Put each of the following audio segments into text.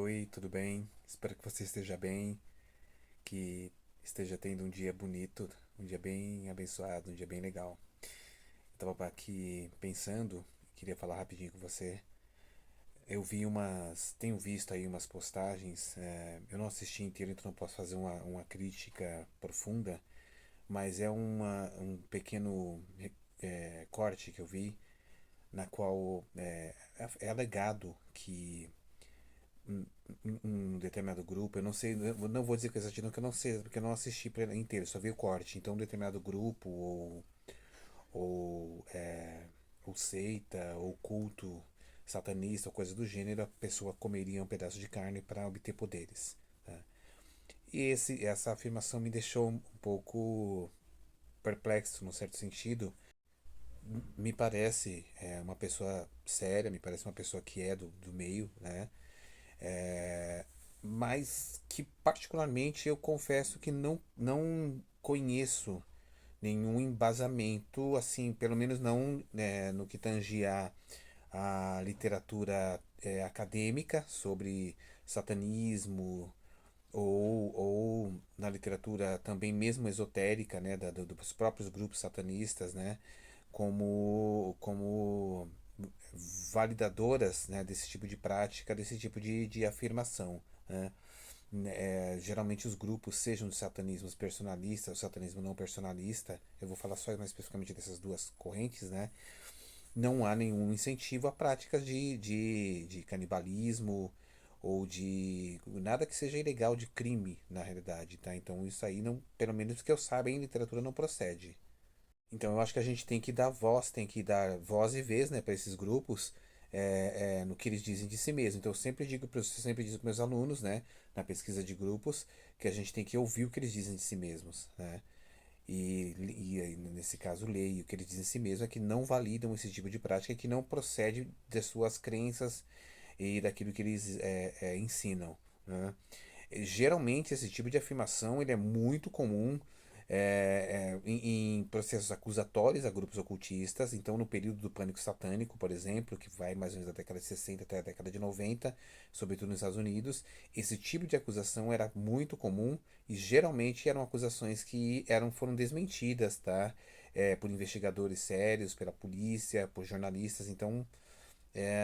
Oi, tudo bem? Espero que você esteja bem, que esteja tendo um dia bonito, um dia bem abençoado, um dia bem legal. Estava aqui pensando, queria falar rapidinho com você. Tenho visto aí umas postagens, eu não assisti inteiro, então não posso fazer uma crítica profunda, mas é um pequeno corte que eu vi, na qual é alegado que um determinado grupo, eu não sei, eu não vou dizer com exatidão que eu não sei, porque eu não assisti inteiro, só vi o corte. Então, um determinado grupo, ou, ou seita, ou culto satanista, ou coisa do gênero, a pessoa comeria um pedaço de carne para obter poderes. Tá? E essa afirmação me deixou um pouco perplexo, num certo sentido. Me parece uma pessoa séria, me parece uma pessoa que é do meio, né? É, mas que particularmente eu confesso que não conheço nenhum embasamento, assim, pelo menos não no que tange a literatura acadêmica sobre satanismo ou na literatura também mesmo esotérica, né, dos próprios grupos satanistas, né, como validadoras, né, desse tipo de prática, desse tipo de afirmação. Né? Geralmente os grupos, sejam de satanismos personalistas ou satanismo não personalista, eu vou falar só mais especificamente dessas duas correntes, né? Não há nenhum incentivo a práticas de canibalismo ou de nada que seja ilegal de crime, na realidade, tá? Então isso aí, não, pelo menos que eu saiba, em literatura não procede. Então eu acho que a gente tem que dar voz e vez, né, para esses grupos no que eles dizem de si mesmos. Então eu sempre digo para meus alunos, né, na pesquisa de grupos, que a gente tem que ouvir o que eles dizem de si mesmos, né? Nesse caso, leio o que eles dizem de si mesmos é que não validam esse tipo de prática, que não procede das suas crenças e daquilo que eles ensinam, né? Geralmente esse tipo de afirmação ele é muito comum em processos acusatórios a grupos ocultistas. Então, no período do Pânico Satânico, por exemplo, que vai mais ou menos da década de 60 até a década de 90, sobretudo nos Estados Unidos, esse tipo de acusação era muito comum e geralmente eram acusações que foram desmentidas, tá? Por investigadores sérios, pela polícia, por jornalistas. Então,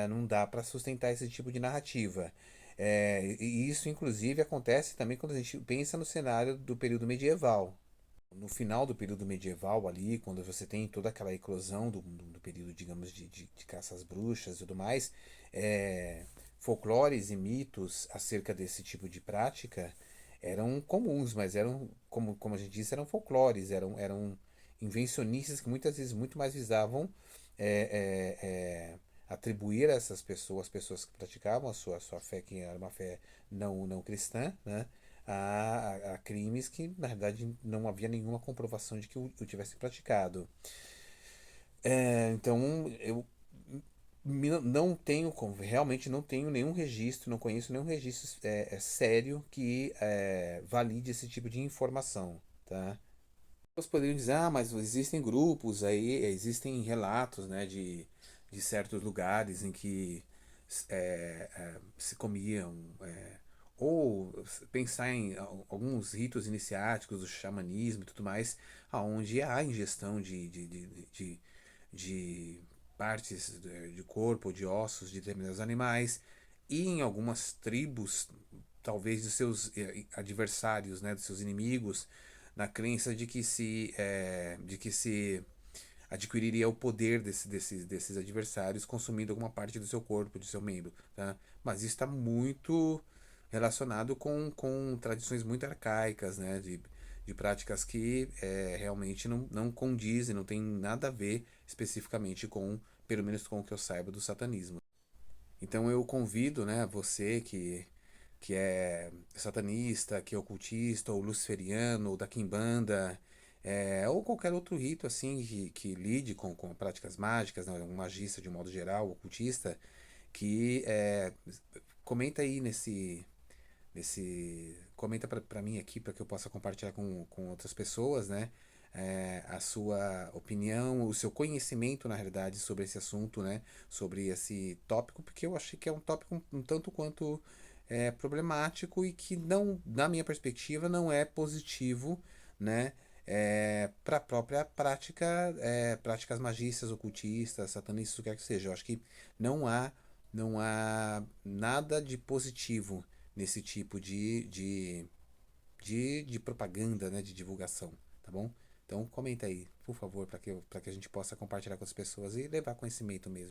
não dá para sustentar esse tipo de narrativa. E isso, inclusive, acontece também quando a gente pensa no cenário do período medieval. No final do período medieval, ali, quando você tem toda aquela eclosão do período, digamos, de caça às bruxas e tudo mais, folclores e mitos acerca desse tipo de prática eram comuns, mas eram, como a gente disse, eram folclores, eram invencionistas que muitas vezes muito mais visavam é, é, é, atribuir a essas pessoas, pessoas que praticavam a sua fé, que era uma fé não cristã, né? A crimes que, na verdade, não havia nenhuma comprovação de que o tivesse praticado. Então, eu não tenho, realmente não tenho nenhum registro, não conheço nenhum registro sério que valide esse tipo de informação, tá? Vocês poderiam dizer, ah, mas existem grupos aí, existem relatos, né, de certos lugares em que se comiam, ou pensar em alguns ritos iniciáticos do xamanismo e tudo mais, aonde há ingestão de partes de corpo, de ossos de determinados animais, e em algumas tribos, talvez dos seus adversários, né, dos seus inimigos, na crença de que se adquiriria o poder desses adversários consumindo alguma parte do seu corpo, do seu membro, tá? Mas isso está muito relacionado com tradições muito arcaicas, né? De práticas que realmente não condizem, não tem nada a ver especificamente com, pelo menos com o que eu saiba, do satanismo. Então eu convido, né, você que é satanista, que é ocultista, ou luciferiano, ou da Quimbanda, ou qualquer outro rito assim que lide com práticas mágicas, né, um magista de um modo geral, ocultista, que comenta aí comenta para mim aqui para que eu possa compartilhar com outras pessoas, né? A sua opinião, o seu conhecimento, na realidade, sobre esse assunto, né? Sobre esse tópico, porque eu achei que é um tópico um tanto quanto problemático e que não, na minha perspectiva, não é positivo, né? Para a própria prática, práticas magistas, ocultistas, satanistas, o que quer que seja. Eu acho que não há, não há nada de positivo nesse tipo de propaganda, né? De divulgação, tá bom? Então comenta aí, por favor, para que a gente possa compartilhar com as pessoas e levar conhecimento mesmo.